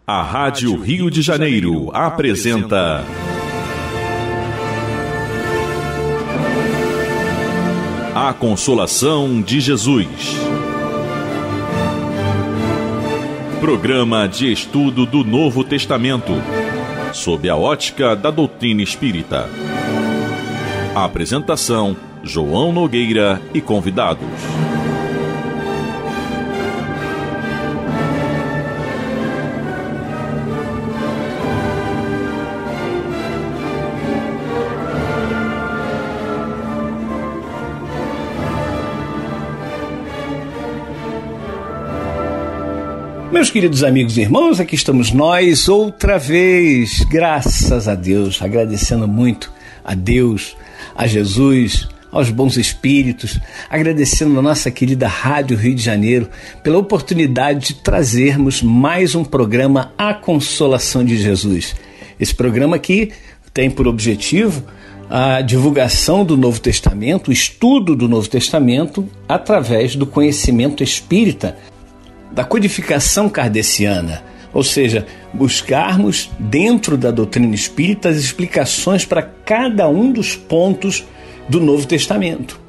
A Rádio Rio de Janeiro apresenta A Consolação de Jesus. Programa de estudo do Novo Testamento, sob a ótica da doutrina espírita. A apresentação: João Nogueira e convidados. Meus queridos amigos e irmãos, aqui estamos nós outra vez, graças a Deus, agradecendo muito a Deus, a Jesus, aos bons espíritos, agradecendo a nossa querida Rádio Rio de Janeiro pela oportunidade de trazermos mais um programa A Consolação de Jesus. Esse programa aqui tem por objetivo a divulgação do Novo Testamento, o estudo do Novo Testamento através do conhecimento espírita, da codificação kardeciana, ou seja, buscarmos dentro da doutrina espírita as explicações para cada um dos pontos do Novo Testamento.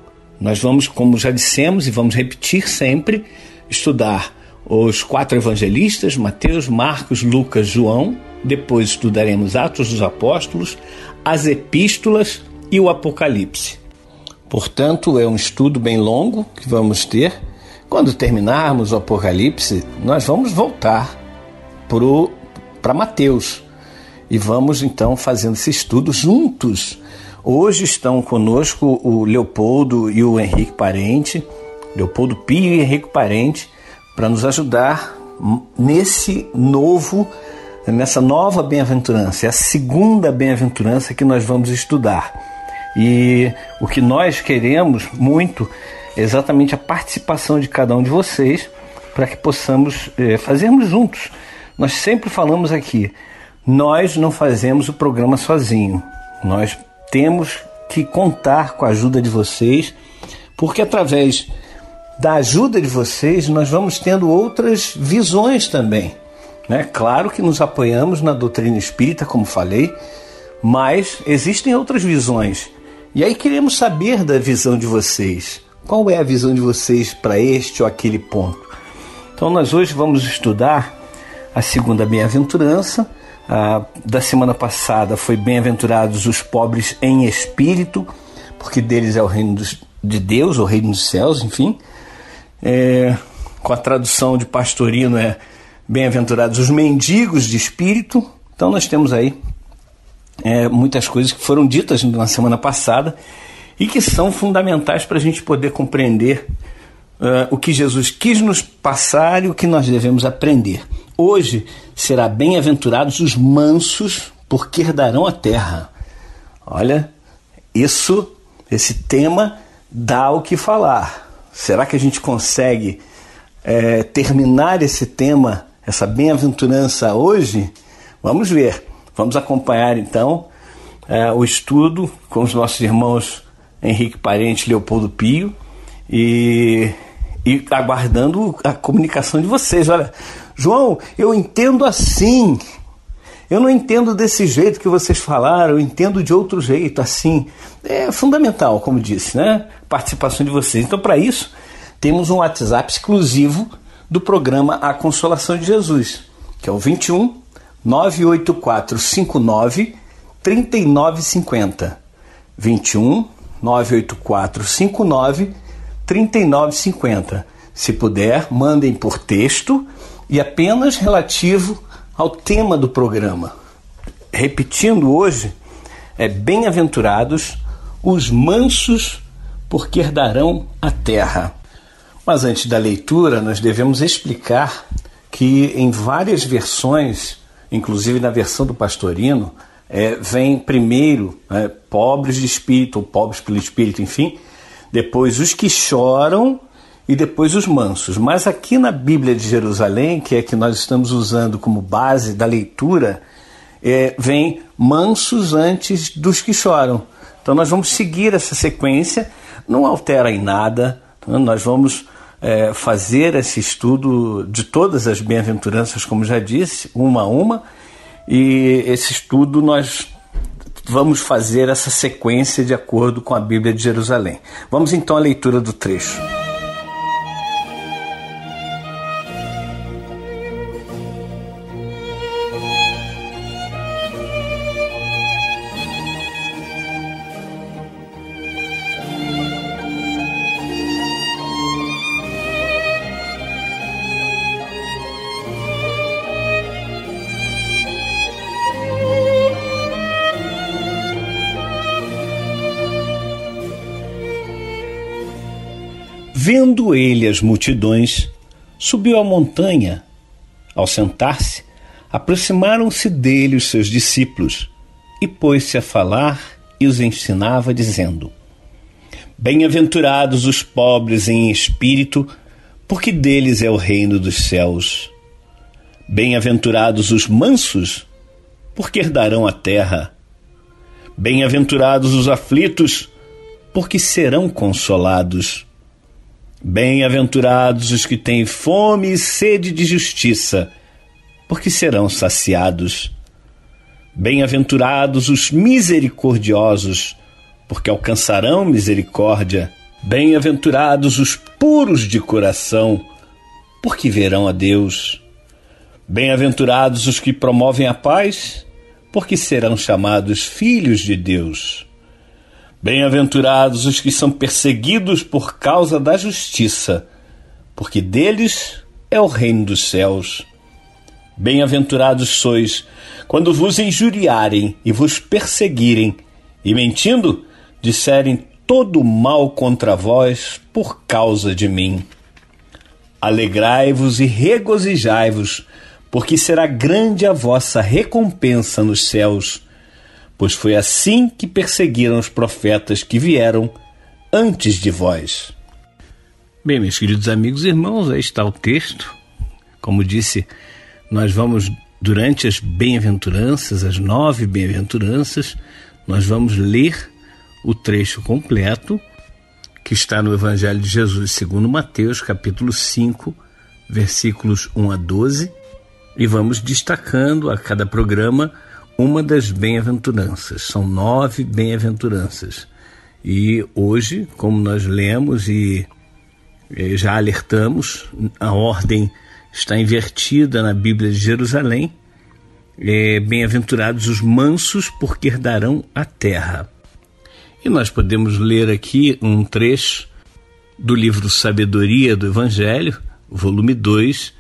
Nós vamos, como já dissemos e vamos repetir sempre, estudar os 4 evangelistas, Mateus, Marcos, Lucas, João, depois estudaremos Atos dos Apóstolos, as epístolas e o Apocalipse. Portanto, é um estudo bem longo que vamos ter. Quando terminarmos o Apocalipse, nós vamos voltar para Mateus e vamos então fazendo esse estudo juntos. Hoje estão conosco o Leopoldo e o Henrique Parente, Leopoldo Pio e Henrique Parente, para nos ajudar nessa nova bem-aventurança. É a segunda bem-aventurança que nós vamos estudar. E o que nós queremos muito exatamente a participação de cada um de vocês para que possamos fazermos juntos. Nós sempre falamos aqui, nós não fazemos o programa sozinho, nós temos que contar com a ajuda de vocês, porque através da ajuda de vocês nós vamos tendo outras visões também, né? Claro que nos apoiamos na doutrina espírita, como falei, mas existem outras visões, e aí queremos saber da visão de vocês. Qual é a visão de vocês para este ou aquele ponto? Então nós hoje vamos estudar a segunda bem-aventurança. Da semana passada foi bem-aventurados os pobres em espírito, porque deles é o reino de Deus, o reino dos céus, enfim. Com a tradução de Pastorino é bem-aventurados os mendigos de espírito. Então nós temos aí muitas coisas que foram ditas na semana passada e que são fundamentais para a gente poder compreender o que Jesus quis nos passar e o que nós devemos aprender. Hoje será bem-aventurados os mansos, porque herdarão a terra. Olha, esse tema dá o que falar. Será que a gente consegue terminar esse tema, essa bem-aventurança hoje? Vamos ver. Vamos acompanhar então o estudo com os nossos irmãos Henrique Parente, Leopoldo Pio, e aguardando a comunicação de vocês. Olha, João, eu entendo assim, eu não entendo desse jeito que vocês falaram, eu entendo de outro jeito, assim. É fundamental, como disse, né? Participação de vocês. Então, para isso, temos um WhatsApp exclusivo do programa A Consolação de Jesus, que é o 21 98459 3950. 21 98459 3950. Se puder, mandem por texto e apenas relativo ao tema do programa. Repetindo hoje, bem-aventurados os mansos, porque herdarão a terra. Mas antes da leitura, nós devemos explicar que em várias versões, inclusive na versão do Pastorino, vem primeiro pobres de espírito, ou pobres pelo espírito, enfim, depois os que choram e depois os mansos. Mas aqui na Bíblia de Jerusalém, que é que nós estamos usando como base da leitura, vem mansos antes dos que choram. Então nós vamos seguir essa sequência, não altera em nada, nós vamos fazer esse estudo de todas as bem-aventuranças, como já disse, uma a uma, e esse estudo nós vamos fazer essa sequência de acordo com a Bíblia de Jerusalém. Vamos então à leitura do trecho. Vendo ele as multidões, subiu à montanha. Ao sentar-se, aproximaram-se dele os seus discípulos, e pôs-se a falar e os ensinava, dizendo: Bem-aventurados os pobres em espírito, porque deles é o reino dos céus. Bem-aventurados os mansos, porque herdarão a terra. Bem-aventurados os aflitos, porque serão consolados. Bem-aventurados os que têm fome e sede de justiça, porque serão saciados. Bem-aventurados os misericordiosos, porque alcançarão misericórdia. Bem-aventurados os puros de coração, porque verão a Deus. Bem-aventurados os que promovem a paz, porque serão chamados filhos de Deus. Bem-aventurados os que são perseguidos por causa da justiça, porque deles é o reino dos céus. Bem-aventurados sois quando vos injuriarem e vos perseguirem, e mentindo, disserem todo mal contra vós por causa de mim. Alegrai-vos e regozijai-vos, porque será grande a vossa recompensa nos céus, pois foi assim que perseguiram os profetas que vieram antes de vós. Bem, meus queridos amigos e irmãos, aí está o texto. Como disse, nós vamos, durante as bem-aventuranças, as 9 bem-aventuranças, nós vamos ler o trecho completo, que está no Evangelho de Jesus segundo Mateus, capítulo 5, versículos 1 a 12, e vamos destacando a cada programa uma das bem-aventuranças. São 9 bem-aventuranças. E hoje, como nós lemos e já alertamos, a ordem está invertida na Bíblia de Jerusalém. Bem-aventurados os mansos, porque herdarão a terra. E nós podemos ler aqui um trecho do livro Sabedoria do Evangelho, volume 2,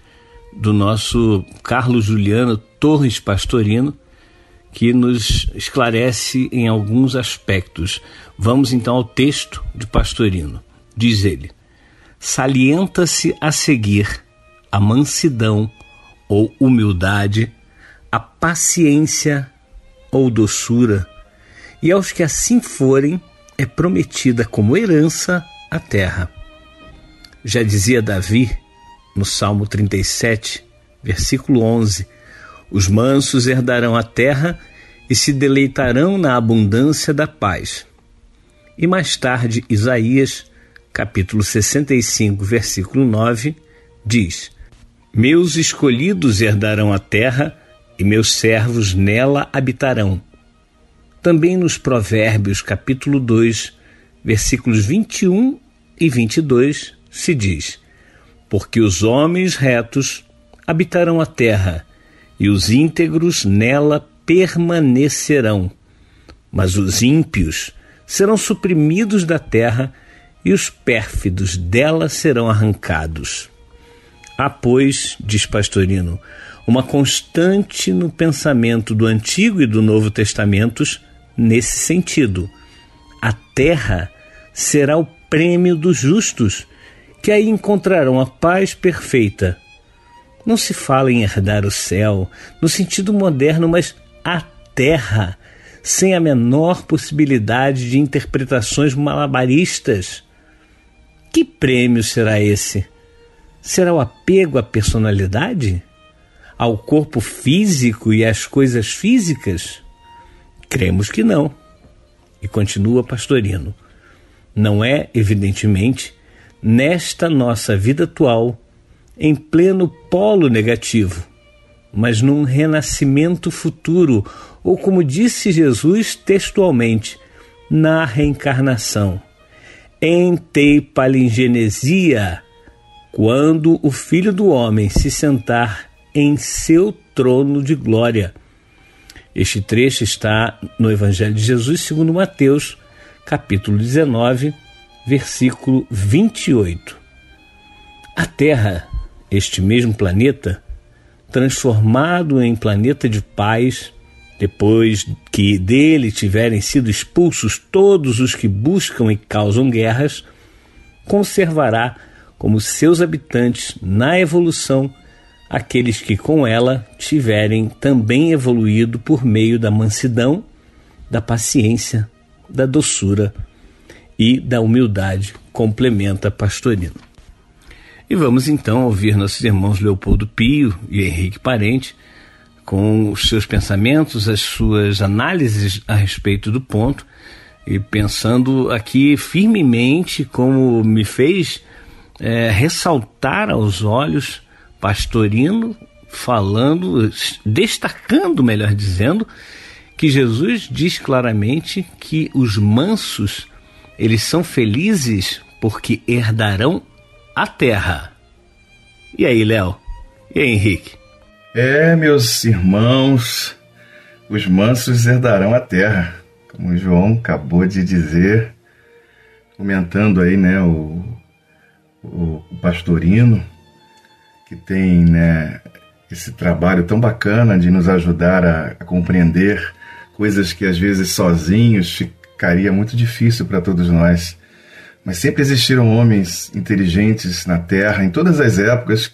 do nosso Carlos Juliano Torres Pastorino, que nos esclarece em alguns aspectos. Vamos então ao texto de Pastorino. Diz ele: salienta-se a seguir a mansidão ou humildade, a paciência ou doçura, e aos que assim forem é prometida como herança a terra. Já dizia Davi, no Salmo 37, versículo 11, os mansos herdarão a terra e se deleitarão na abundância da paz. E mais tarde, Isaías, capítulo 65, versículo 9, diz: meus escolhidos herdarão a terra e meus servos nela habitarão. Também nos Provérbios, capítulo 2, versículos 21 e 22, se diz: porque os homens retos habitarão a terra, e os íntegros nela permanecerão. Mas os ímpios serão suprimidos da terra, e os pérfidos dela serão arrancados. Há, pois, diz Pastorino, uma constante no pensamento do Antigo e do Novo Testamentos nesse sentido. A terra será o prêmio dos justos, que aí encontrarão a paz perfeita. Não se fala em herdar o céu no sentido moderno, mas a terra, sem a menor possibilidade de interpretações malabaristas. Que prêmio será esse? Será o apego à personalidade? Ao corpo físico e às coisas físicas? Cremos que não. E continua Pastorino: não é, evidentemente, nesta nossa vida atual, em pleno polo negativo, mas num renascimento futuro, ou como disse Jesus textualmente, na reencarnação, em teipalingenesia, quando o Filho do Homem se sentar em seu trono de glória. Este trecho está no Evangelho de Jesus segundo Mateus, capítulo 19, versículo 28. A Terra, este mesmo planeta, transformado em planeta de paz, depois que dele tiverem sido expulsos todos os que buscam e causam guerras, conservará como seus habitantes na evolução aqueles que com ela tiverem também evoluído por meio da mansidão, da paciência, da doçura e da humildade, complementa Pastorino. E vamos então ouvir nossos irmãos Leopoldo Pio e Henrique Parente com os seus pensamentos, as suas análises a respeito do ponto, e pensando aqui firmemente, como me fez ressaltar aos olhos Pastorino, falando, destacando, melhor dizendo, que Jesus diz claramente que os mansos, eles são felizes porque herdarão a terra. E aí, Léo? E aí, Henrique? Meus irmãos, os mansos herdarão a terra, como o João acabou de dizer, comentando aí, né, o Pastorino, que tem, né, esse trabalho tão bacana de nos ajudar a compreender coisas que às vezes sozinhos ficaria muito difícil para todos nós. Mas sempre existiram homens inteligentes na Terra, em todas as épocas,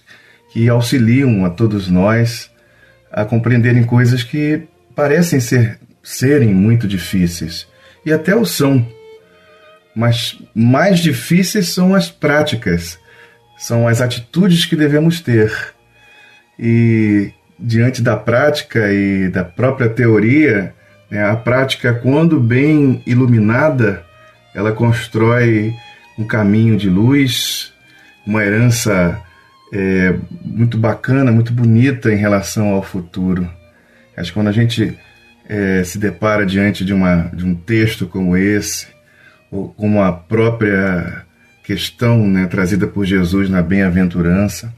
que auxiliam a todos nós a compreenderem coisas que parecem serem muito difíceis. E até o são. Mas mais difíceis são as práticas, são as atitudes que devemos ter. E diante da prática e da própria teoria, né, a prática, quando bem iluminada, ela constrói um caminho de luz, uma herança muito bacana, muito bonita em relação ao futuro. Acho que quando a gente se depara diante de um texto como esse, ou como a própria questão, né, trazida por Jesus na bem-aventurança,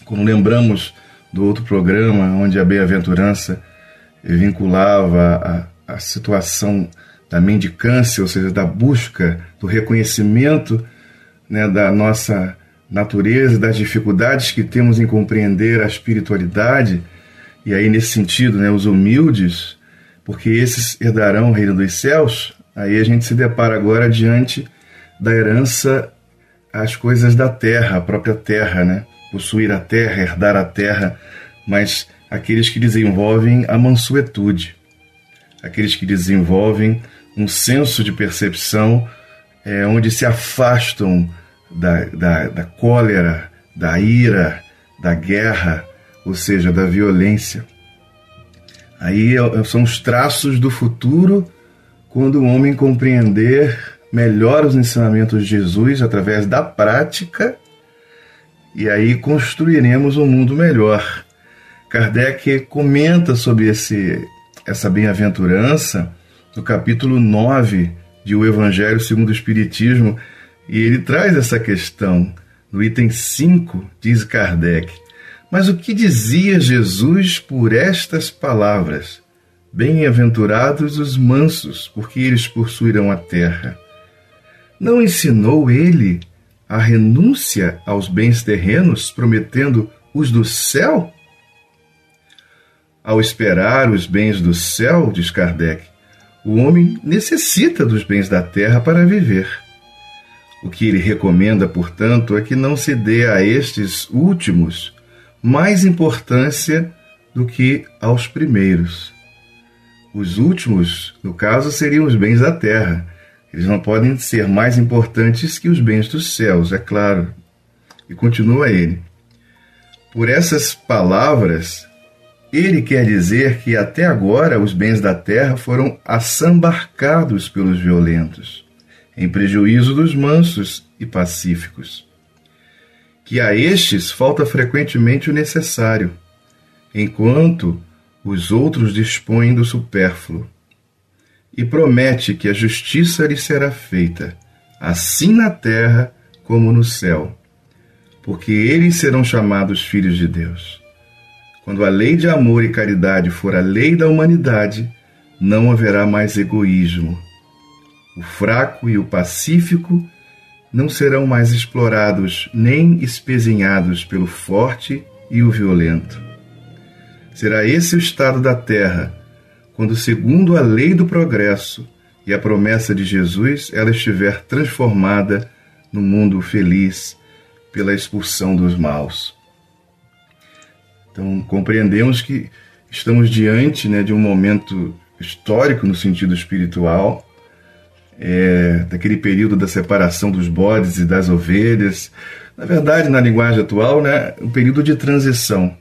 quando lembramos do outro programa onde a bem-aventurança vinculava a situação da mendicância, ou seja, da busca, do reconhecimento, né, da nossa natureza, das dificuldades que temos em compreender a espiritualidade, e aí nesse sentido, né, os humildes, porque esses herdarão o reino dos céus. Aí a gente se depara agora diante da herança, as coisas da terra, a própria terra, né, possuir a terra, herdar a terra, mas aqueles que desenvolvem a mansuetude, aqueles que desenvolvem um senso de percepção onde se afastam da cólera, da ira, da guerra, ou seja, da violência. Aí são os traços do futuro, quando o homem compreender melhor os ensinamentos de Jesus através da prática, e aí construiremos um mundo melhor. Kardec comenta sobre essa bem-aventurança no capítulo 9 de O Evangelho segundo o Espiritismo, e ele traz essa questão. No item 5, diz Kardec: mas o que dizia Jesus por estas palavras? Bem-aventurados os mansos, porque eles possuirão a terra. Não ensinou ele a renúncia aos bens terrenos, prometendo os do céu? Ao esperar os bens do céu, diz Kardec, o homem necessita dos bens da terra para viver. O que ele recomenda, portanto, é que não se dê a estes últimos mais importância do que aos primeiros. Os últimos, no caso, seriam os bens da terra. Eles não podem ser mais importantes que os bens dos céus, é claro. E continua ele: por essas palavras, ele quer dizer que até agora os bens da terra foram assambarcados pelos violentos, em prejuízo dos mansos e pacíficos. Que a estes falta frequentemente o necessário, enquanto os outros dispõem do supérfluo. E promete que a justiça lhes será feita, assim na terra como no céu, porque eles serão chamados filhos de Deus. Quando a lei de amor e caridade for a lei da humanidade, não haverá mais egoísmo. O fraco e o pacífico não serão mais explorados nem espezinhados pelo forte e o violento. Será esse o estado da terra, quando, segundo a lei do progresso e a promessa de Jesus, ela estiver transformada no mundo feliz pela expulsão dos maus. Então, compreendemos que estamos diante, de um momento histórico no sentido espiritual, daquele período da separação dos bodes e das ovelhas. Na verdade, na linguagem atual, um período de transição,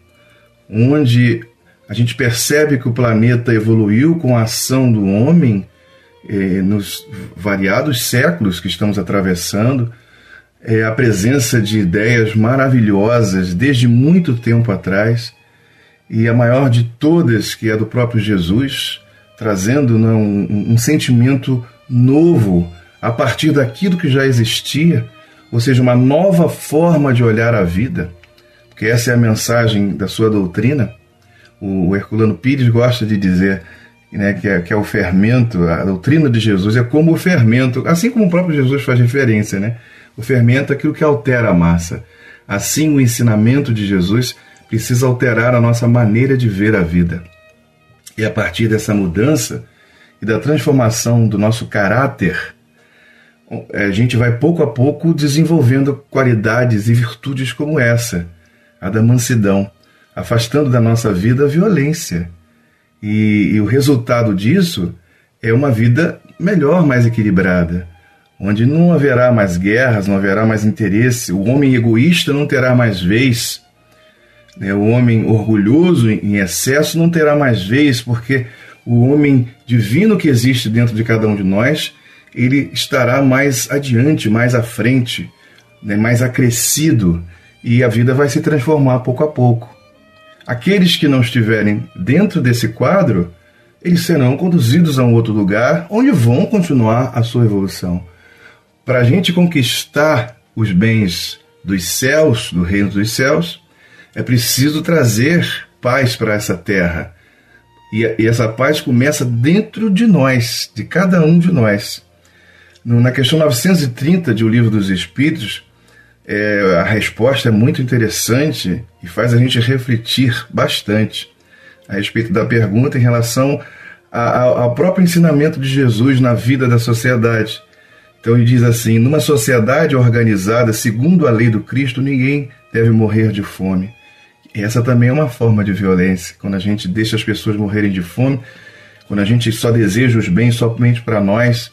onde a gente percebe que o planeta evoluiu com a ação do homem nos variados séculos que estamos atravessando, a presença de ideias maravilhosas desde muito tempo atrás, e a maior de todas, que é do próprio Jesus, trazendo um sentimento novo a partir daquilo que já existia, ou seja, uma nova forma de olhar a vida, porque essa é a mensagem da sua doutrina. O Herculano Pires gosta de dizer que é o fermento, a doutrina de Jesus é como o fermento, assim como o próprio Jesus faz referência, O fermento é aquilo que altera a massa. Assim, o ensinamento de Jesus precisa alterar a nossa maneira de ver a vida. E a partir dessa mudança e da transformação do nosso caráter, a gente vai pouco a pouco desenvolvendo qualidades e virtudes como essa, a da mansidão, afastando da nossa vida a violência. E o resultado disso é uma vida melhor, mais equilibrada, onde não haverá mais guerras, não haverá mais interesse, o homem egoísta não terá mais vez, o homem orgulhoso em excesso não terá mais vez, porque o homem divino que existe dentro de cada um de nós, ele estará mais adiante, mais à frente, mais acrescido, e a vida vai se transformar pouco a pouco. Aqueles que não estiverem dentro desse quadro, eles serão conduzidos a um outro lugar, onde vão continuar a sua evolução. Para a gente conquistar os bens dos céus, do reino dos céus, é preciso trazer paz para essa terra. E essa paz começa dentro de nós, de cada um de nós. Na questão 930 de O Livro dos Espíritos, a resposta é muito interessante e faz a gente refletir bastante a respeito da pergunta em relação ao próprio ensinamento de Jesus na vida da sociedade. Então ele diz assim: numa sociedade organizada segundo a lei do Cristo, ninguém deve morrer de fome. E essa também é uma forma de violência, quando a gente deixa as pessoas morrerem de fome, quando a gente só deseja os bens somente para nós.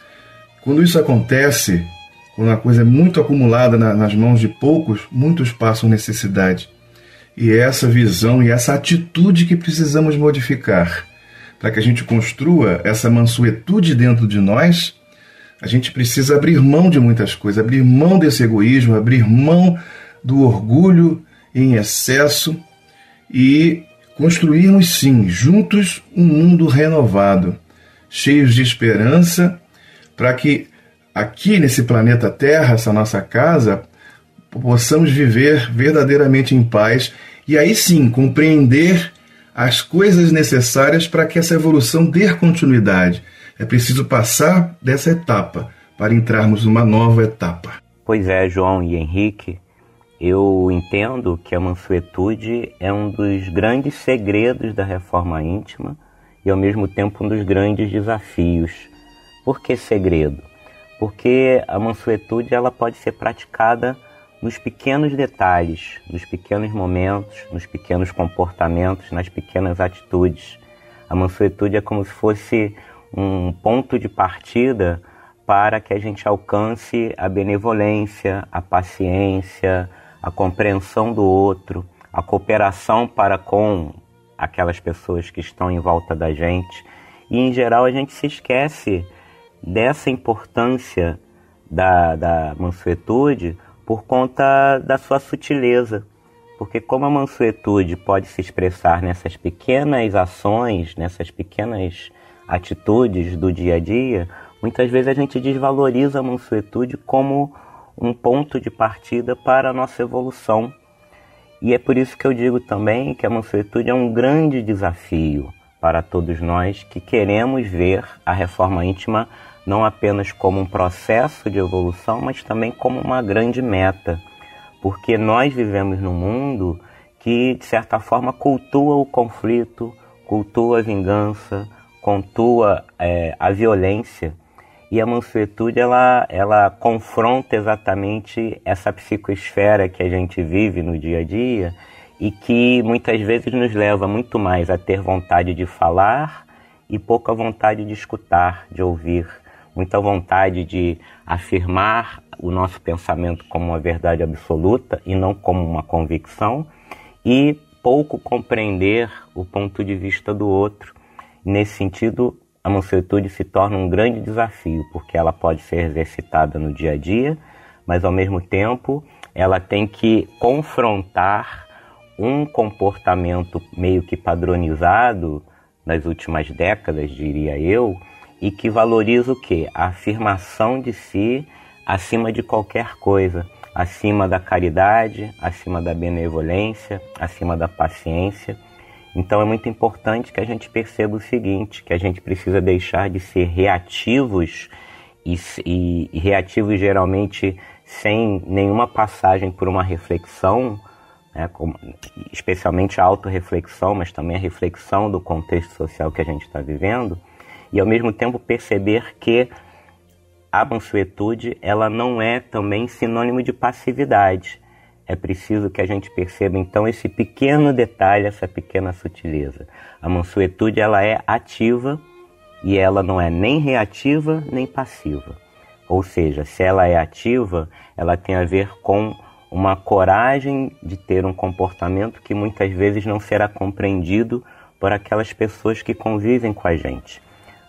Quando isso acontece, quando a coisa é muito acumulada nas mãos de poucos, muitos passam necessidade. E é essa visão e essa atitude que precisamos modificar. Para que a gente construa essa mansuetude dentro de nós, a gente precisa abrir mão de muitas coisas, abrir mão desse egoísmo, abrir mão do orgulho em excesso e construirmos, sim, juntos um mundo renovado, cheios de esperança, para que aqui nesse planeta Terra, essa nossa casa, possamos viver verdadeiramente em paz e aí sim compreender as coisas necessárias para que essa evolução dê continuidade. É preciso passar dessa etapa para entrarmos numa nova etapa. Pois é, João e Henrique, eu entendo que a mansuetude é um dos grandes segredos da reforma íntima e ao mesmo tempo um dos grandes desafios. Por que segredo? Porque a mansuetude ela pode ser praticada nos pequenos detalhes, nos pequenos momentos, nos pequenos comportamentos, nas pequenas atitudes. A mansuetude é como se fosse um ponto de partida para que a gente alcance a benevolência, a paciência, a compreensão do outro, a cooperação para com aquelas pessoas que estão em volta da gente. E, em geral, a gente se esquece dessa importância da mansuetude por conta da sua sutileza. Porque como a mansuetude pode se expressar nessas pequenas ações, nessas pequenas atitudes do dia a dia, muitas vezes a gente desvaloriza a mansuetude como um ponto de partida para a nossa evolução. E é por isso que eu digo também que a mansuetude é um grande desafio para todos nós que queremos ver a reforma íntima não apenas como um processo de evolução, mas também como uma grande meta. Porque nós vivemos num mundo que, de certa forma, cultua o conflito, cultua a vingança, cultua a violência. E a mansuetude, ela confronta exatamente essa psicoesfera que a gente vive no dia a dia e que muitas vezes nos leva muito mais a ter vontade de falar e pouca vontade de escutar, de ouvir. Muita vontade de afirmar o nosso pensamento como uma verdade absoluta e não como uma convicção, e pouco compreender o ponto de vista do outro. Nesse sentido, a mansuetude se torna um grande desafio, porque ela pode ser exercitada no dia a dia, mas ao mesmo tempo ela tem que confrontar um comportamento meio que padronizado nas últimas décadas, diria eu, e que valoriza o quê? A afirmação de si acima de qualquer coisa, acima da caridade, acima da benevolência, acima da paciência. Então é muito importante que a gente perceba o seguinte, que a gente precisa deixar de ser reativos e reativos geralmente sem nenhuma passagem por uma reflexão, né, especialmente a autorreflexão, mas também a reflexão do contexto social que a gente está vivendo, e ao mesmo tempo perceber que a mansuetude ela não é também sinônimo de passividade. É preciso que a gente perceba então esse pequeno detalhe, essa pequena sutileza. A mansuetude ela é ativa e ela não é nem reativa nem passiva. Ou seja, se ela é ativa, ela tem a ver com uma coragem de ter um comportamento que muitas vezes não será compreendido por aquelas pessoas que convivem com a gente.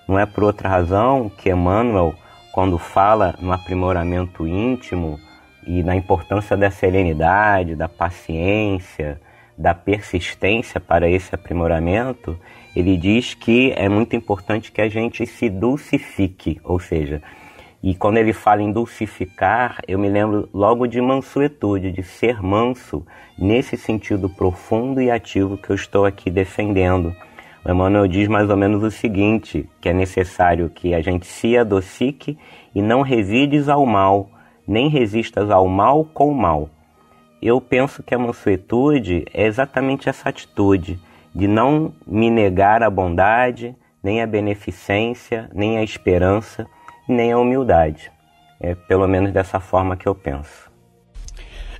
Não é por outra razão que Emmanuel, quando fala no aprimoramento íntimo e na importância da serenidade, da paciência, da persistência para esse aprimoramento, ele diz que é muito importante que a gente se dulcifique, ou seja, e quando ele fala em dulcificar, eu me lembro logo de mansuetude, de ser manso, nesse sentido profundo e ativo que eu estou aqui defendendo. O Emmanuel diz mais ou menos o seguinte, que é necessário que a gente se adocique e não revides ao mal, nem resistas ao mal com o mal. Eu penso que a mansuetude é exatamente essa atitude de não me negar a bondade, nem a beneficência, nem a esperança, nem a humildade. É pelo menos dessa forma que eu penso.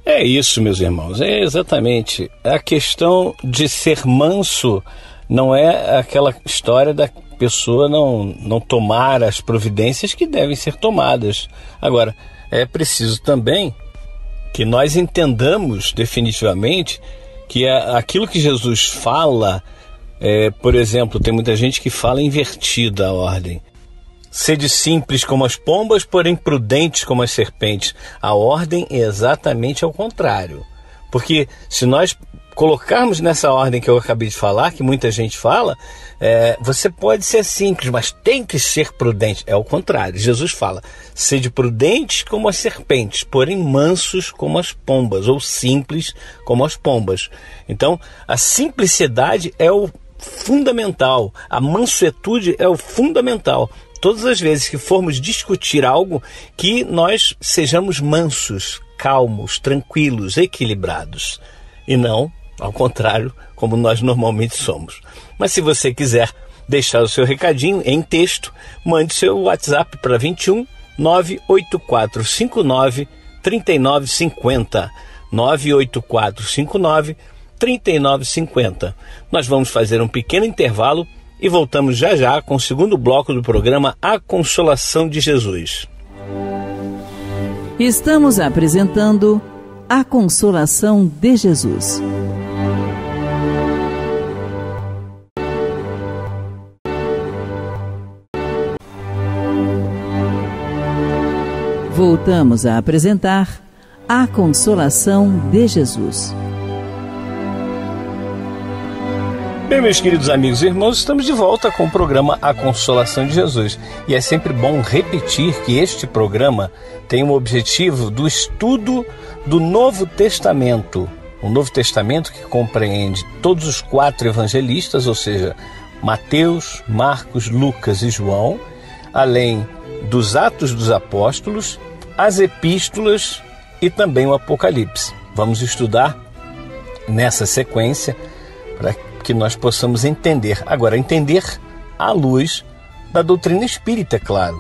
É isso, meus irmãos, é exatamente. A questão de ser manso não é aquela história da pessoa não tomar as providências que devem ser tomadas. Agora, é preciso também que nós entendamos definitivamente que aquilo que Jesus fala, por exemplo, tem muita gente que fala invertida a ordem. Sede simples como as pombas, porém prudentes como as serpentes. A ordem é exatamente ao contrário. Porque se nós colocarmos nessa ordem que eu acabei de falar, que muita gente fala, você pode ser simples, mas tem que ser prudente. É o contrário. Jesus fala, sede prudentes como as serpentes, porém mansos como as pombas, ou simples como as pombas. Então, a simplicidade é o fundamental, a mansuetude é o fundamental. Todas as vezes que formos discutir algo, que nós sejamos mansos, calmos, tranquilos, equilibrados, e não ao contrário, como nós normalmente somos. Mas se você quiser deixar o seu recadinho em texto, mande seu WhatsApp para 21 98459 3950. 98459 3950. Nós vamos fazer um pequeno intervalo e voltamos já já com o segundo bloco do programa A Consolação de Jesus. Estamos apresentando A Consolação de Jesus. Voltamos a apresentar A Consolação de Jesus. Bem, meus queridos amigos e irmãos, estamos de volta com o programa A Consolação de Jesus. E é sempre bom repetir que este programa tem o objetivo do estudo do Novo Testamento. O Novo Testamento que compreende todos os 4 evangelistas, ou seja, Mateus, Marcos, Lucas e João, além dos Atos dos Apóstolos, as Epístolas e também o Apocalipse. Vamos estudar nessa sequência para que nós possamos entender. Agora, entender à luz da doutrina espírita, é claro.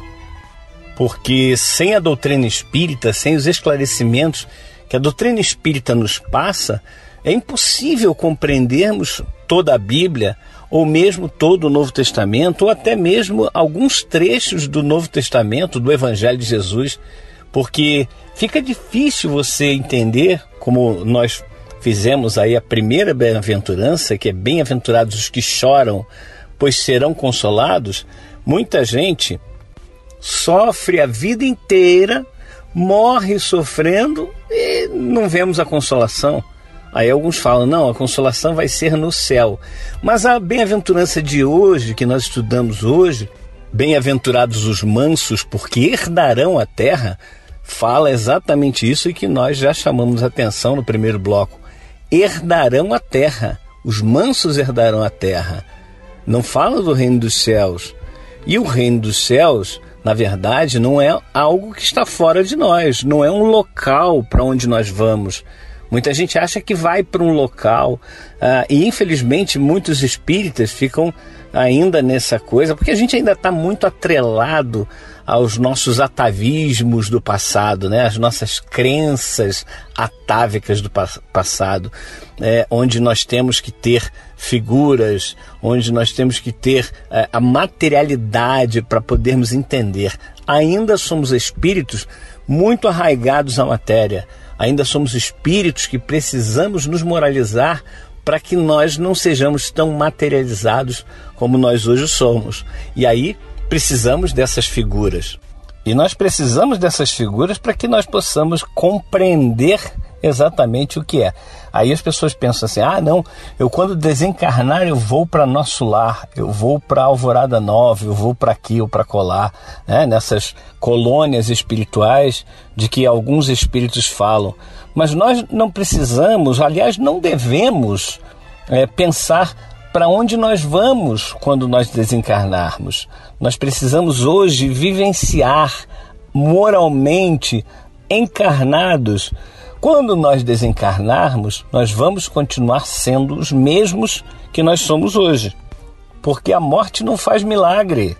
Porque sem a doutrina espírita, sem os esclarecimentos que a doutrina espírita nos passa, é impossível compreendermos toda a Bíblia, ou mesmo todo o Novo Testamento, ou até mesmo alguns trechos do Novo Testamento, do Evangelho de Jesus, porque fica difícil você entender, como nós fizemos aí a primeira bem-aventurança, que é bem-aventurados os que choram, pois serão consolados. Muita gente sofre a vida inteira, morre sofrendo e não vemos a consolação. Aí alguns falam, não, a consolação vai ser no céu. Mas a bem-aventurança de hoje, que nós estudamos hoje, bem-aventurados os mansos, porque herdarão a terra, fala exatamente isso e que nós já chamamos a atenção no primeiro bloco. Herdarão a terra, os mansos herdarão a terra. Não fala do reino dos céus. E o reino dos céus, na verdade, não é algo que está fora de nós, não é um local para onde nós vamos. Muita gente acha que vai para um local e infelizmente muitos espíritas ficam ainda nessa coisa, porque a gente ainda está muito atrelado aos nossos atavismos do passado, né? As nossas crenças atávicas do passado, onde nós temos que ter figuras, onde nós temos que ter a materialidade para podermos entender. Ainda somos espíritos muito arraigados à matéria, ainda somos espíritos que precisamos nos moralizar para que nós não sejamos tão materializados como nós hoje somos. E aí precisamos dessas figuras. E nós precisamos dessas figuras para que nós possamos compreender exatamente o que é. Aí as pessoas pensam assim, não, eu quando desencarnar eu vou para nosso lar, eu vou para Alvorada Nova, eu vou para aqui ou para colar, né? Nessas colônias espirituais de que alguns espíritos falam. Mas nós não precisamos, aliás, não devemos pensar para onde nós vamos quando nós desencarnarmos. Nós precisamos hoje vivenciar moralmente encarnados. Quando nós desencarnarmos, nós vamos continuar sendo os mesmos que nós somos hoje. Porque a morte não faz milagre.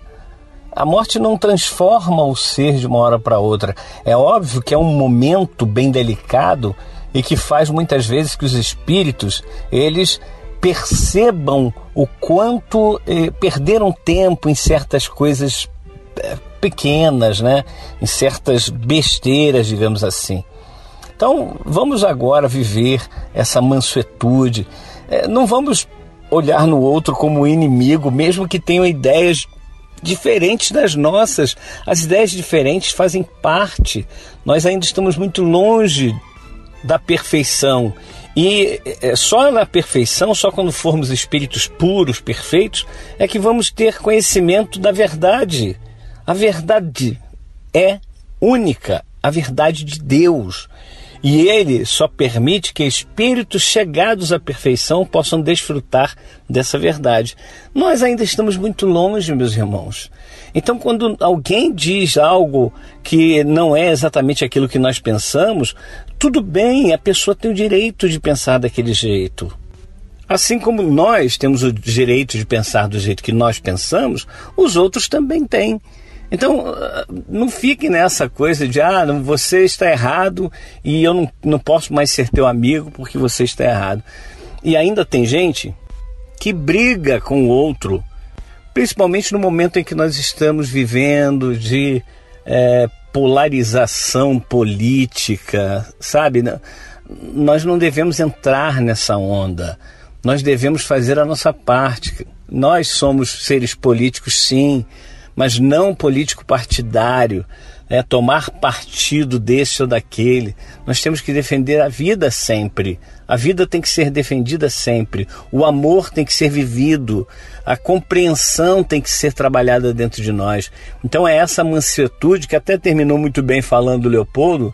A morte não transforma o ser de uma hora para outra. É óbvio que é um momento bem delicado e que faz muitas vezes que os espíritos, eles percebam o quanto perderam tempo em certas coisas pequenas, né? Em certas besteiras, digamos assim. Então, vamos agora viver essa mansuetude. Não vamos olhar no outro como inimigo, mesmo que tenham ideias diferentes das nossas. As ideias diferentes fazem parte. Nós ainda estamos muito longe da perfeição. E só na perfeição, só quando formos espíritos puros, perfeitos, é que vamos ter conhecimento da verdade. A verdade é única, a verdade de Deus. E Ele só permite que espíritos chegados à perfeição possam desfrutar dessa verdade. Nós ainda estamos muito longe, meus irmãos. Então, quando alguém diz algo que não é exatamente aquilo que nós pensamos, tudo bem, a pessoa tem o direito de pensar daquele jeito. Assim como nós temos o direito de pensar do jeito que nós pensamos, os outros também têm. Então, não fique nessa coisa de, você está errado e eu não posso mais ser teu amigo porque você está errado. E ainda tem gente que briga com o outro, principalmente no momento em que nós estamos vivendo de polarização política, sabe? Nós não devemos entrar nessa onda. Nós devemos fazer a nossa parte. Nós somos seres políticos, sim, mas não político partidário. tomar partido desse ou daquele. Nós temos que defender a vida sempre. A vida tem que ser defendida sempre. O amor tem que ser vivido. A compreensão tem que ser trabalhada dentro de nós. Então é essa mansuetude que até terminou muito bem falando o Leopoldo,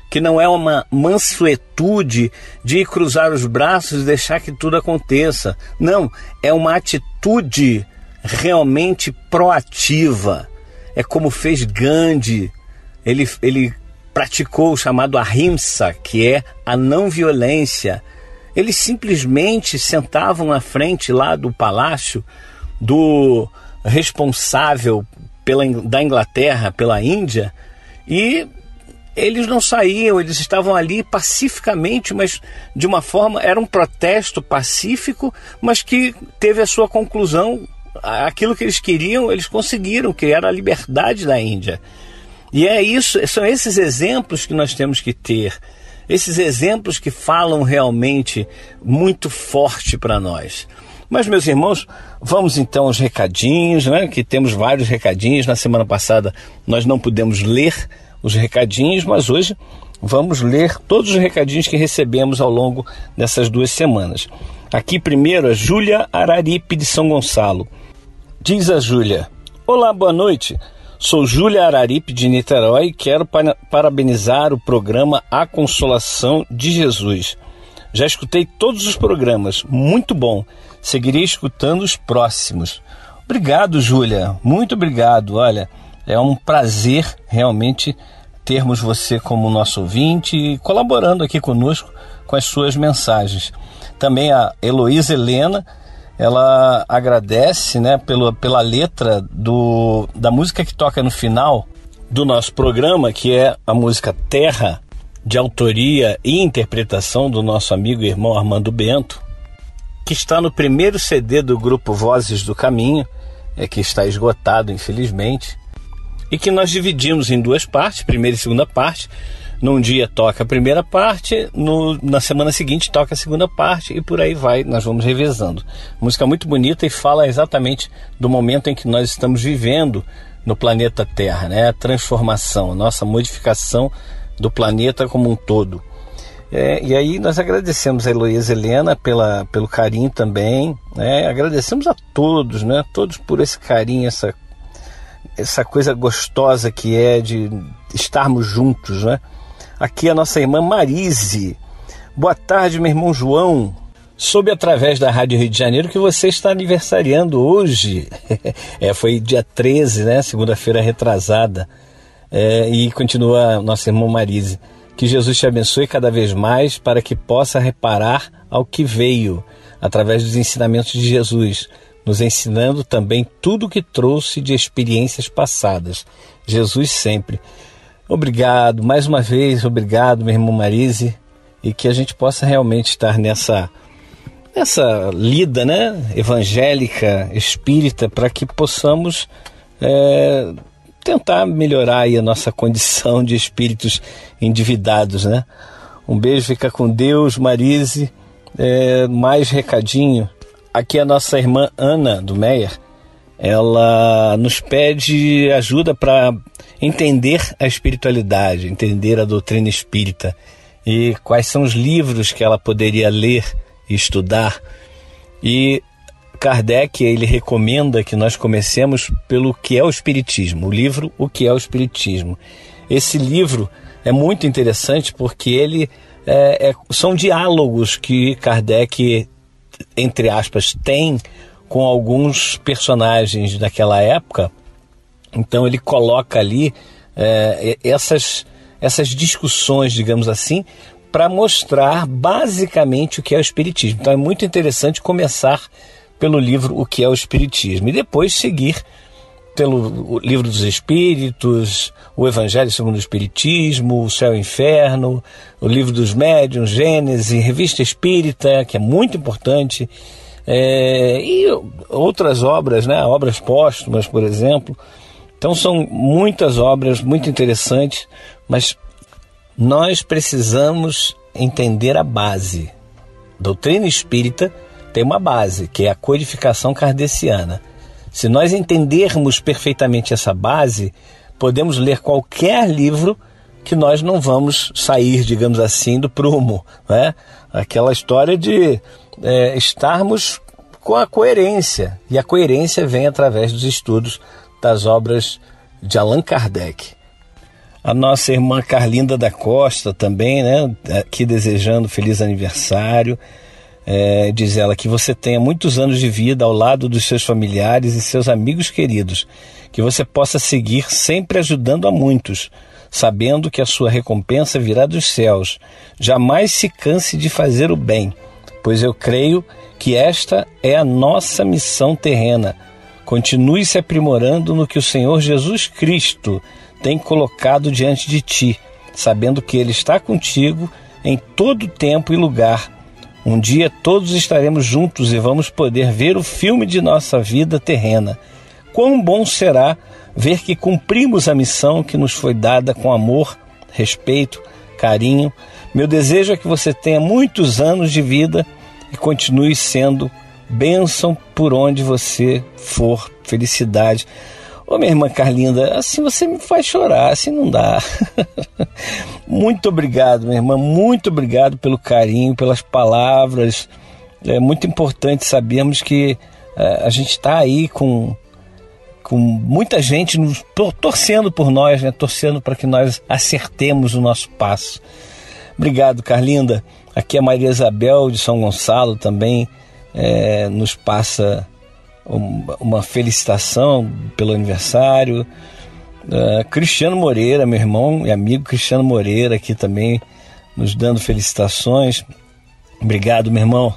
que não é uma mansuetude de cruzar os braços e deixar que tudo aconteça. Não, é uma atitude realmente proativa. É como fez Gandhi. Ele praticou o chamado ahimsa, que é a não violência. Eles simplesmente sentavam na frente lá do palácio do responsável da Inglaterra, pela Índia, e eles não saíam, eles estavam ali pacificamente, mas de uma forma, era um protesto pacífico, mas que teve a sua conclusão. Aquilo que eles queriam, eles conseguiram, que era a liberdade da Índia. E são esses exemplos que nós temos que ter, esses exemplos que falam realmente muito forte para nós. Mas, meus irmãos, vamos então aos recadinhos, né? Que temos vários recadinhos. Na semana passada nós não pudemos ler os recadinhos, mas hoje vamos ler todos os recadinhos que recebemos ao longo dessas 2 semanas. Aqui primeiro a Júlia Araripe de São Gonçalo. Diz a Júlia: olá, boa noite. Sou Júlia Araripe de Niterói e quero parabenizar o programa A Consolação de Jesus. Já escutei todos os programas, muito bom. Seguirei escutando os próximos. Obrigado, Júlia, muito obrigado. Olha, é um prazer realmente termos você como nosso ouvinte e colaborando aqui conosco com as suas mensagens. Também a Heloísa Helena, ela agradece, né, pela letra da música que toca no final do nosso programa, que é a música Terra, de autoria e interpretação do nosso amigo e irmão Armando Bento, que está no primeiro CD do grupo Vozes do Caminho, que está esgotado, infelizmente, e que nós dividimos em 2 partes, primeira e segunda parte. Num dia toca a primeira parte, na semana seguinte toca a segunda parte e por aí vai, nós vamos revezando. Música muito bonita e fala exatamente do momento em que nós estamos vivendo no planeta Terra, né? A transformação, a nossa modificação do planeta como um todo. E aí nós agradecemos a Heloísa Helena pelo carinho também, né? Agradecemos a todos, né? Todos por esse carinho, essa coisa gostosa que é de estarmos juntos, né? Aqui a nossa irmã Marise. Boa tarde, meu irmão João. Soube através da Rádio Rio de Janeiro que você está aniversariando hoje. Foi dia 13, né? Segunda-feira retrasada. E continua nossa irmã Marise. Que Jesus te abençoe cada vez mais para que possa reparar ao que veio através dos ensinamentos de Jesus, nos ensinando também tudo o que trouxe de experiências passadas. Jesus sempre. Obrigado, mais uma vez, obrigado, meu irmão Marise, e que a gente possa realmente estar nessa lida, né, evangélica, espírita, para que possamos tentar melhorar aí a nossa condição de espíritos endividados, né? Um beijo, fica com Deus, Marise. Mais recadinho. Aqui a nossa irmã Ana do Meyer, ela nos pede ajuda para entender a espiritualidade, entender a doutrina espírita e quais são os livros que ela poderia ler e estudar. E Kardec, ele recomenda que nós comecemos pelo que é o Espiritismo, o livro O que é o Espiritismo. Esse livro é muito interessante porque ele são diálogos que Kardec, entre aspas, tem com alguns personagens daquela época. Então ele coloca ali essas discussões, digamos assim, para mostrar basicamente o que é o Espiritismo. Então é muito interessante começar pelo livro O que é o Espiritismo e depois seguir pelo Livro dos Espíritos, o Evangelho segundo o Espiritismo, o Céu e o Inferno, o Livro dos Médiuns, Gênese, Revista Espírita, que é muito importante, e outras obras, né? Obras póstumas, por exemplo. Então são muitas obras muito interessantes, mas nós precisamos entender a base. A doutrina espírita tem uma base, que é a codificação kardeciana. Se nós entendermos perfeitamente essa base, podemos ler qualquer livro que nós não vamos sair, digamos assim, do prumo, né? Aquela história de estarmos com a coerência, e a coerência vem através dos estudos das obras de Allan Kardec. A nossa irmã Carlinda da Costa também, né, aqui desejando feliz aniversário. Diz ela que você tenha muitos anos de vida ao lado dos seus familiares e seus amigos queridos, que você possa seguir sempre ajudando a muitos, sabendo que a sua recompensa virá dos céus. Jamais se canse de fazer o bem, pois eu creio que esta é a nossa missão terrena. Continue se aprimorando no que o Senhor Jesus Cristo tem colocado diante de ti, sabendo que Ele está contigo em todo tempo e lugar. Um dia todos estaremos juntos e vamos poder ver o filme de nossa vida terrena. Quão bom será ver que cumprimos a missão que nos foi dada com amor, respeito, carinho. Meu desejo é que você tenha muitos anos de vida e continue sendo bênção por onde você for. Felicidade. Ô, minha irmã Carlinda, assim você me faz chorar, assim não dá. Muito obrigado, minha irmã, muito obrigado pelo carinho, pelas palavras. É muito importante sabermos que a gente está aí com muita gente torcendo por nós, né? Torcendo para que nós acertemos o nosso passo. Obrigado, Carlinda. Aqui a Maria Isabel de São Gonçalo também nos passa uma felicitação pelo aniversário. Cristiano Moreira, meu irmão e amigo Cristiano Moreira, aqui também nos dando felicitações. Obrigado, meu irmão.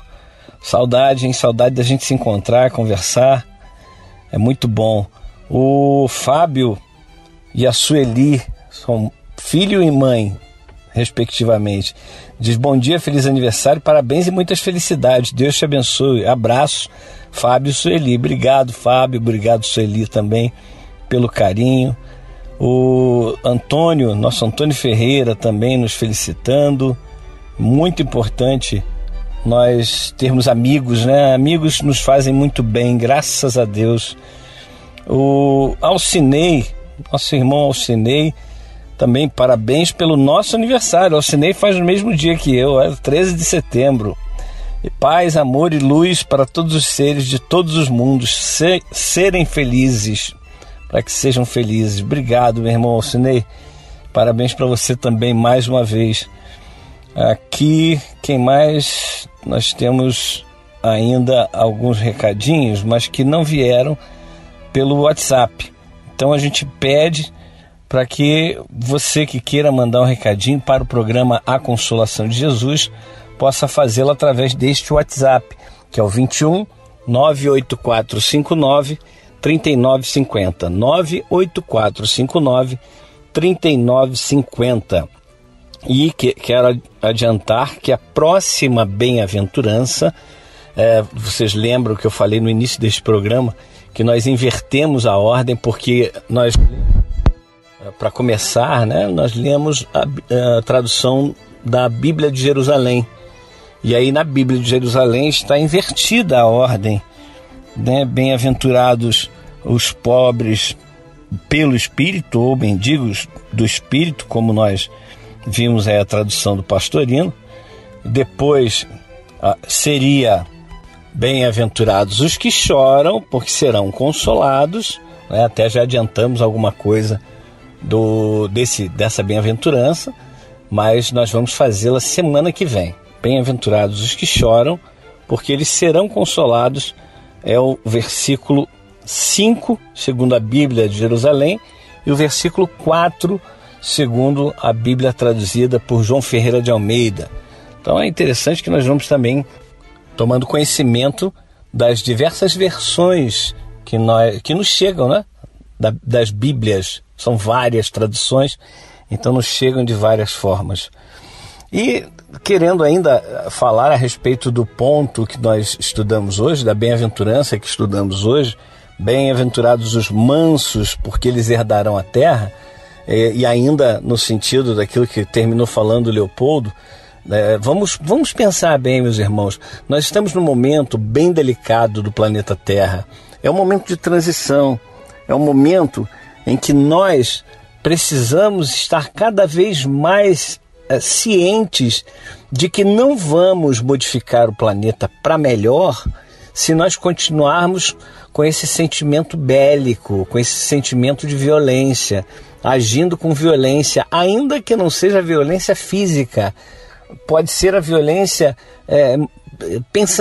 Saudade, hein? Saudade da gente se encontrar, conversar. É muito bom. O Fábio e a Sueli são filho e mãe, respectivamente. Diz: bom dia, feliz aniversário, parabéns e muitas felicidades. Deus te abençoe. Abraço, Fábio e Sueli. Obrigado, Fábio. Obrigado, Sueli, também pelo carinho. O Antônio, nosso Antônio Ferreira, também nos felicitando. Muito importante nós termos amigos, né? Amigos nos fazem muito bem, graças a Deus. O Alcinei, nosso irmão Alcinei, também parabéns pelo nosso aniversário. Alcinei faz no mesmo dia que eu, 13 de setembro. E paz, amor e luz para todos os seres de todos os mundos serem felizes, para que sejam felizes. Obrigado, meu irmão Alcinei. Parabéns para você também mais uma vez. Aqui, quem mais? Nós temos ainda alguns recadinhos, mas que não vieram pelo WhatsApp. Então a gente pede para que você que queira mandar um recadinho para o programa A Consolação de Jesus possa fazê-lo através deste WhatsApp, que é o 21 98459 3950, 98459 3950. E quero adiantar que a próxima bem-aventurança, vocês lembram que eu falei no início deste programa, que nós invertemos a ordem, porque nós, para começar, né, nós lemos a tradução da Bíblia de Jerusalém. E aí na Bíblia de Jerusalém está invertida a ordem, né? Bem-aventurados os pobres pelo Espírito, ou mendigos do Espírito, como nós vimos a tradução do Pastorino. Depois seria: bem-aventurados os que choram, porque serão consolados, né? Até já adiantamos alguma coisa dessa bem-aventurança, mas nós vamos fazê-la semana que vem. Bem-aventurados os que choram, porque eles serão consolados, é o versículo 5, segundo a Bíblia de Jerusalém, e o versículo 4, segundo a Bíblia traduzida por João Ferreira de Almeida. Então é interessante que nós vamos também tomando conhecimento das diversas versões que nos chegam, né? Das Bíblias. São várias traduções, então nos chegam de várias formas. E querendo ainda falar a respeito do ponto que nós estudamos hoje, da bem-aventurança que estudamos hoje, bem-aventurados os mansos, porque eles herdarão a terra, e ainda no sentido daquilo que terminou falando Leopoldo, vamos pensar bem, meus irmãos. Nós estamos num momento bem delicado do planeta Terra. É um momento de transição, é um momento em que nós precisamos estar cada vez mais cientes de que não vamos modificar o planeta para melhor se nós continuarmos com esse sentimento bélico, com esse sentimento de violência, agindo com violência, ainda que não seja violência física, pode ser a violência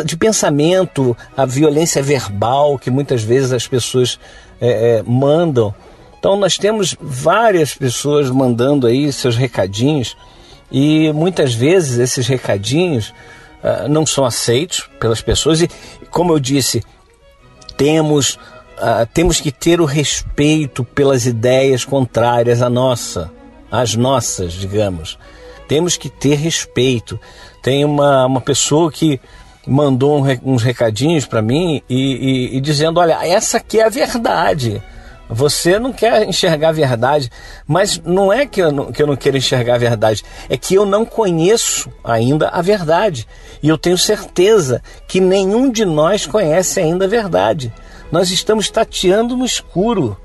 de pensamento, a violência verbal que muitas vezes as pessoas mandam. Então nós temos várias pessoas mandando aí seus recadinhos e muitas vezes esses recadinhos não são aceitos pelas pessoas e, como eu disse, temos que ter o respeito pelas ideias contrárias às nossas, digamos. Temos que ter respeito. Tem uma pessoa que mandou uns recadinhos para mim e dizendo, olha, essa aqui é a verdade. Você não quer enxergar a verdade, mas não é que eu não quero enxergar a verdade, é que eu não conheço ainda a verdade. E eu tenho certeza que nenhum de nós conhece ainda a verdade. Nós estamos tateando no escuro.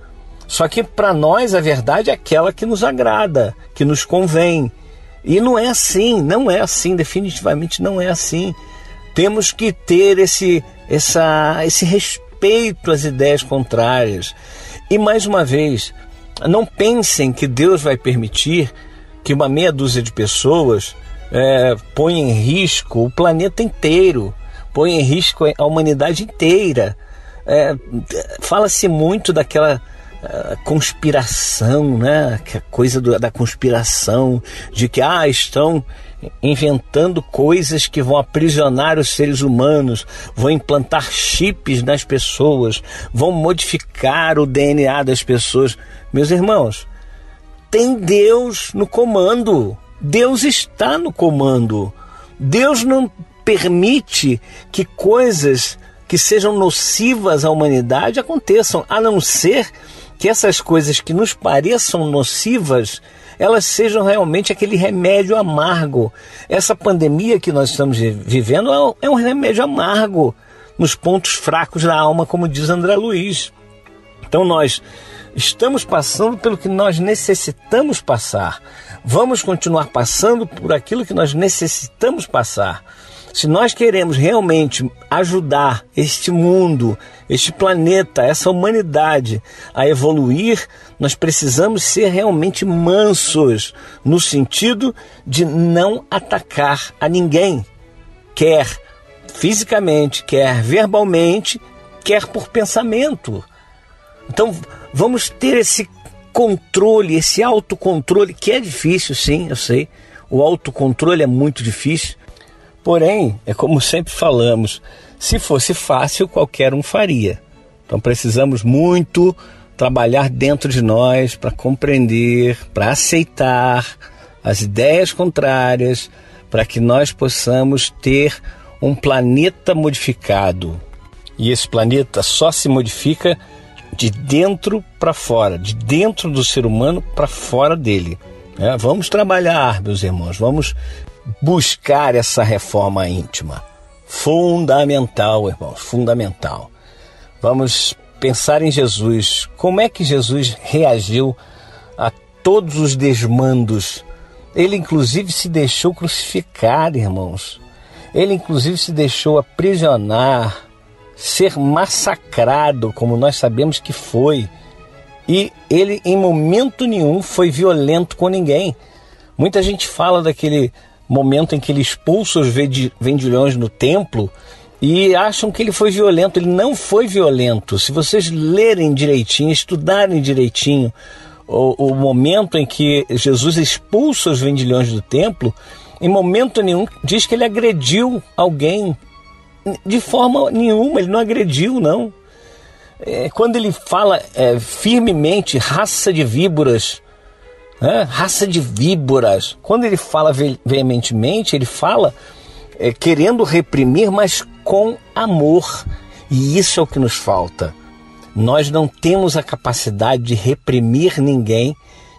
Só que para nós a verdade é aquela que nos agrada, que nos convém. E não é assim, definitivamente não é assim. Temos que ter esse respeito às ideias contrárias. E mais uma vez, não pensem que Deus vai permitir que uma meia dúzia de pessoas ponha em risco o planeta inteiro, ponha em risco a humanidade inteira. Fala-se muito daquela conspiração, né? Que a coisa da conspiração, de que estão inventando coisas que vão aprisionar os seres humanos, vão implantar chips nas pessoas, vão modificar o DNA das pessoas. Meus irmãos, tem Deus no comando. Deus está no comando. Deus não permite que coisas que sejam nocivas à humanidade aconteçam, a não ser que essas coisas que nos pareçam nocivas, elas sejam realmente aquele remédio amargo. Essa pandemia que nós estamos vivendo é um remédio amargo nos pontos fracos da alma, como diz André Luiz. Então nós estamos passando pelo que nós necessitamos passar. Vamos continuar passando por aquilo que nós necessitamos passar. Se nós queremos realmente ajudar este mundo, este planeta, essa humanidade a evoluir, nós precisamos ser realmente mansos, no sentido de não atacar a ninguém, quer fisicamente, quer verbalmente, quer por pensamento. Então vamos ter esse controle, esse autocontrole, que é difícil, sim, eu sei. O autocontrole é muito difícil. Porém, é como sempre falamos, se fosse fácil, qualquer um faria. Então precisamos muito trabalhar dentro de nós para compreender, para aceitar as ideias contrárias, para que nós possamos ter um planeta modificado. E esse planeta só se modifica de dentro para fora, de dentro do ser humano para fora dele. Vamos trabalhar, meus irmãos, vamos buscar essa reforma íntima. Fundamental, irmãos, fundamental. Vamos pensar em Jesus. Como é que Jesus reagiu a todos os desmandos? Ele, inclusive, se deixou crucificar, irmãos. Ele, inclusive, se deixou aprisionar, ser massacrado, como nós sabemos que foi. E ele, em momento nenhum, foi violento com ninguém. Muita gente fala daquele momento em que ele expulsa os vendilhões no templo e acham que ele foi violento. Ele não foi violento. Se vocês lerem direitinho, estudarem direitinho o momento em que Jesus expulsa os vendilhões do templo, em momento nenhum diz que ele agrediu alguém. De forma nenhuma, ele não agrediu, não. Quando ele fala firmemente, raça de víboras, raça de víboras. Quando ele fala veementemente, ele fala querendo reprimir, mas com amor. E isso é o que nos falta. Nós não temos a capacidade de reprimir ninguém,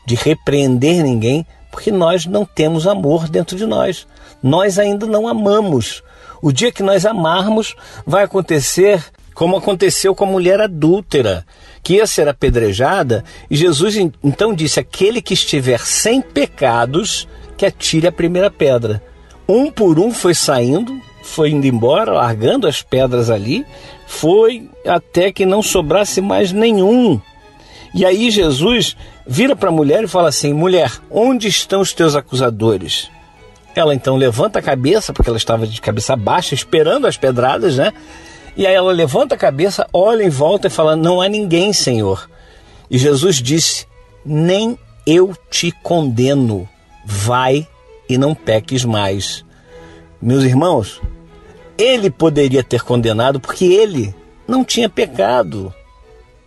de repreender ninguém, porque nós não temos amor dentro de nós. Nós ainda não amamos. O dia que nós amarmos, vai acontecer como aconteceu com a mulher adúltera, que ia ser apedrejada, e Jesus então disse: aquele que estiver sem pecados, que atire a primeira pedra. Um por um foi saindo, foi indo embora, largando as pedras ali, foi até que não sobrasse mais nenhum. E aí Jesus vira para a mulher e fala assim: mulher, onde estão os teus acusadores? Ela então levanta a cabeça, porque ela estava de cabeça baixa, esperando as pedradas, né? E aí ela levanta a cabeça, olha em volta e fala: não há ninguém, Senhor. E Jesus disse: nem eu te condeno, vai e não peques mais. Meus irmãos, ele poderia ter condenado porque ele não tinha pecado.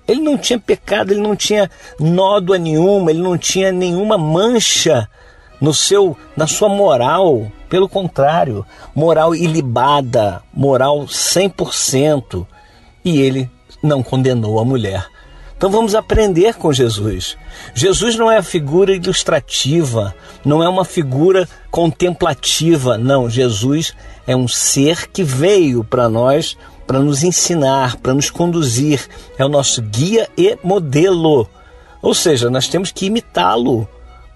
Ele não tinha pecado, ele não tinha nódoa nenhuma, ele não tinha nenhuma mancha na sua moral. Pelo contrário, moral ilibada, moral 100%. E ele não condenou a mulher. Então vamos aprender com Jesus. Jesus não é a figura ilustrativa, não é uma figura contemplativa, não. Jesus é um ser que veio para nós, para nos ensinar, para nos conduzir. É o nosso guia e modelo. Ou seja, nós temos que imitá-lo.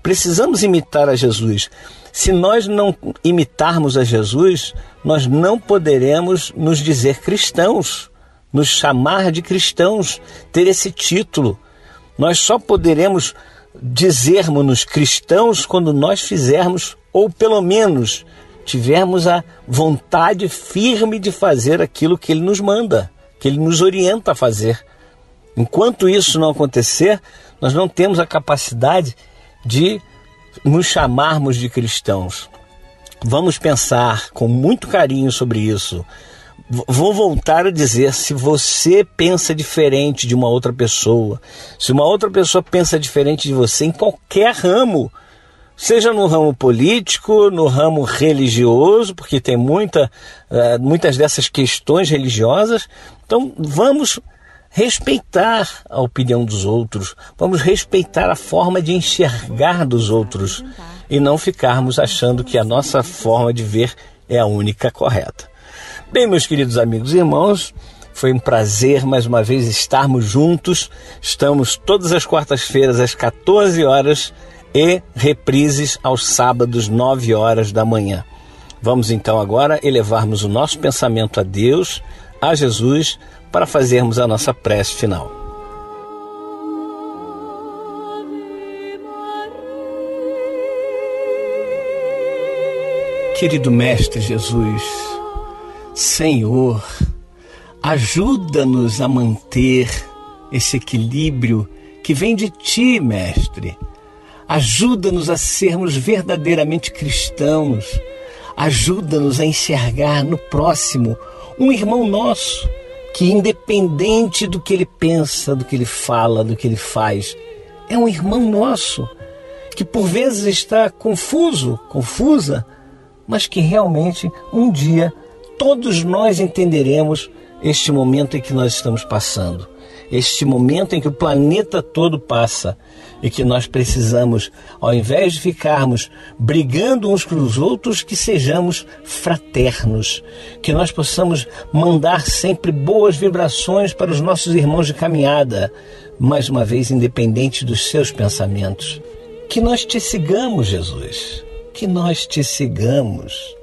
Precisamos imitar a Jesus. Se nós não imitarmos a Jesus, nós não poderemos nos dizer cristãos, nos chamar de cristãos, ter esse título. Nós só poderemos dizermos-nos cristãos quando nós fizermos, ou pelo menos tivermos a vontade firme de fazer aquilo que Ele nos manda, que Ele nos orienta a fazer. Enquanto isso não acontecer, nós não temos a capacidade de nos chamarmos de cristãos. Vamos pensar com muito carinho sobre isso. Vou voltar a dizer: se você pensa diferente de uma outra pessoa, se uma outra pessoa pensa diferente de você em qualquer ramo, seja no ramo político, no ramo religioso, porque tem muitas dessas questões religiosas, então vamos respeitar a opinião dos outros, vamos respeitar a forma de enxergar dos outros e não ficarmos achando que a nossa forma de ver é a única correta. Bem, meus queridos amigos e irmãos, foi um prazer mais uma vez estarmos juntos. Estamos todas as quartas-feiras às 14 horas e reprises aos sábados 9 horas da manhã. Vamos então agora elevarmos o nosso pensamento a Deus, a Jesus, para fazermos a nossa prece final. Querido Mestre Jesus, Senhor, ajuda-nos a manter esse equilíbrio que vem de Ti, Mestre. Ajuda-nos a sermos verdadeiramente cristãos. Ajuda-nos a enxergar no próximo um irmão nosso, que independente do que ele pensa, do que ele fala, do que ele faz, é um irmão nosso, que por vezes está confusa, mas que realmente um dia todos nós entenderemos este momento em que nós estamos passando, este momento em que o planeta todo passa e que nós precisamos, ao invés de ficarmos brigando uns com os outros, que sejamos fraternos, que nós possamos mandar sempre boas vibrações para os nossos irmãos de caminhada, mais uma vez independente dos seus pensamentos. Que nós Te sigamos, Jesus, que nós Te sigamos.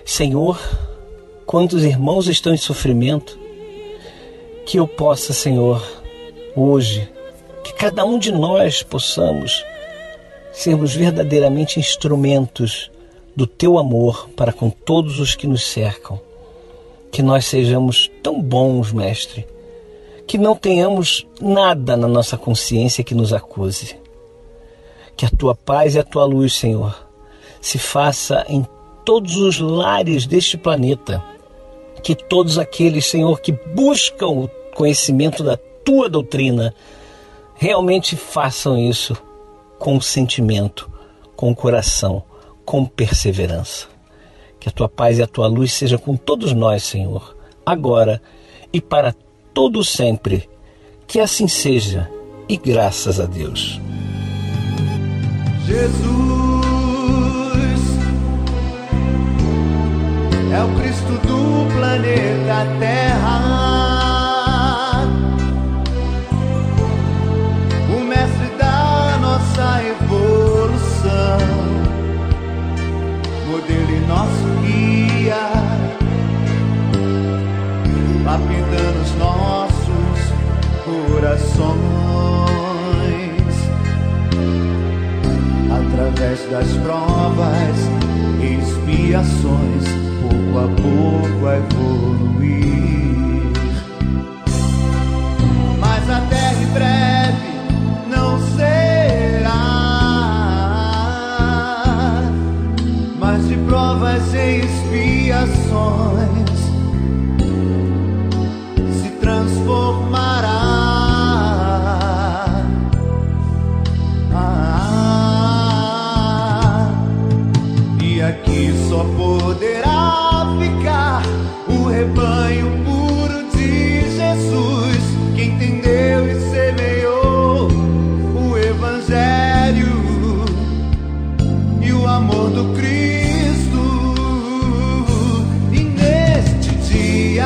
Senhor, quantos irmãos estão em sofrimento, que eu possa, Senhor, hoje, que cada um de nós possamos sermos verdadeiramente instrumentos do Teu amor para com todos os que nos cercam. Que nós sejamos tão bons, Mestre, que não tenhamos nada na nossa consciência que nos acuse. Que a Tua paz e a Tua luz, Senhor, se faça em todos os lares deste planeta. Que todos aqueles, Senhor, que buscam o conhecimento da Tua doutrina, realmente façam isso com sentimento, com coração, com perseverança. Que a Tua paz e a Tua luz seja com todos nós, Senhor, agora e para todo sempre. Que assim seja, e graças a Deus. Jesus é o Cristo do planeta Terra. expiações. Através das provas, expiações, pouco a pouco a evoluir. Mas até em breve não será mais de provas e expiações, se transformará. E aqui só poderá ficar o rebanho puro de Jesus, que entendeu e semeou o Evangelho e o amor do Cristo. E neste dia,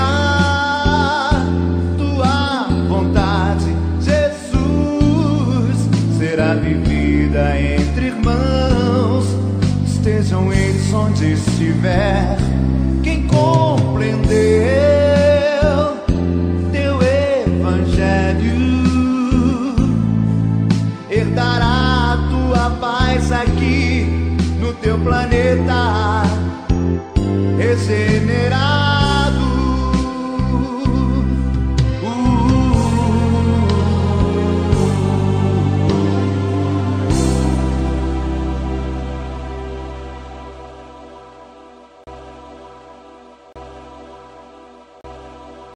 tua vontade, Jesus, será vivida entre irmãos, estejam eles onde estiver. Quem compreendeu teu Evangelho herdará a tua paz aqui no teu planeta.